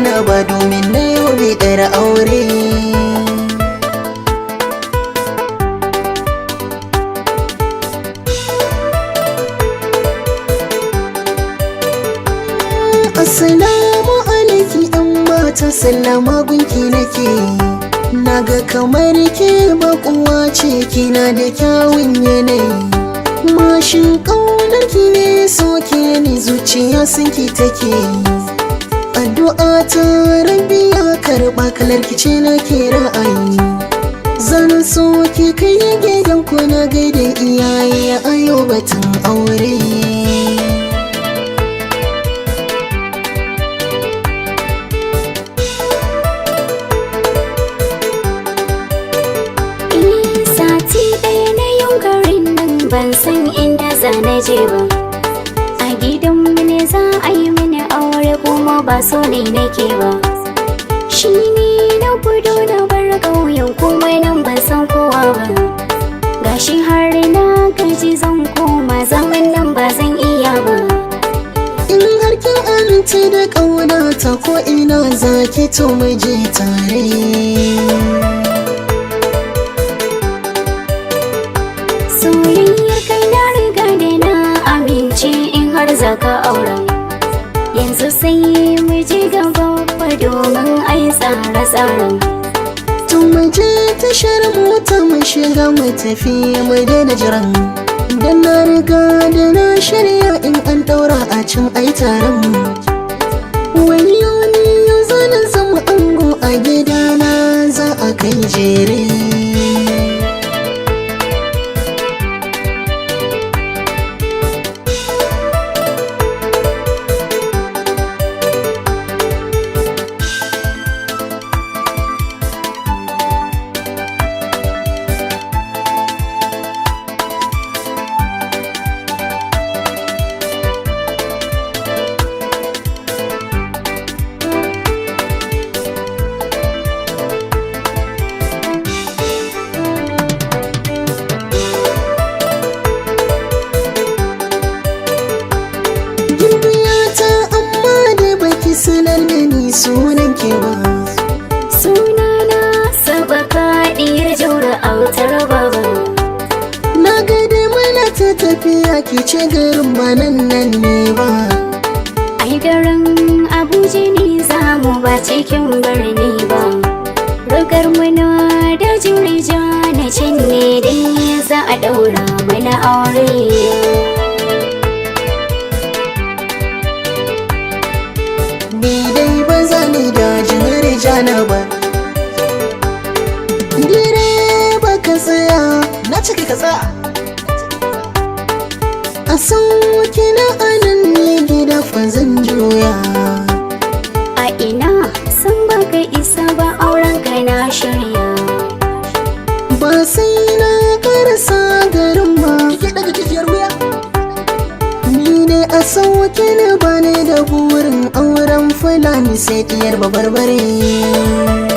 na ba domin na yau bai ɗara aure. Assalamu alaiki ɗan mata, sallama gunki nake. Naga kamar ke baƙuwa ce, kina da kyawun yanayi. Mashin ƙaunar ki ne soke ni, zuciya sunki take. Addu'a ta rabbi ya karɓa, kalar ki ce nake ra'ayi. Zan so ki kai gidan ku na gaida iyaye a yau batun aure. Ban san inda za na je ba, a gidanmu ne za a yi mini aure kuma ba so ne nake ba. Shi ne na gudu na bar ƙauyen kuma nan ban san kowa ba. Gashi har na gaji zan koma, zaman nan ba zan iya ba. In har kin amince da ƙaunata ko ina za ki to mu je tare. Soyayyar kai na riga da na amince in har zaka aura. Yanzu sai mu je gaba domin ai tsare-tsaren. Tun mu je tashar mota mu shiga mu tafi mu daina jiran. Dan na riga da na shirya in an ɗaura a can ai taron. Wayo ni yau zanen zama ango a gidana za a kai jere. Sanar da ni sunan kewa. Sunana Sabaka diyar Jaura autar baba. Na ga da mana ta tafiya ki ce garin manan nan ne ba. Ai garin Abuja ne za mu ba cikin birni ba. Rugar muna da jurija na can ne dai za a daura mana aure. Jana ba direba ka tsaya, na cika ka tsaya. A sauki na anan ne gida fa zan juya. A ina san baka isa ba, auren ka na shirya. Ba sai na karasa garin ba, kike daga kijiyar wuya. Ni ne a sauki na bane da burin auren Fulani sai diyar babarbare.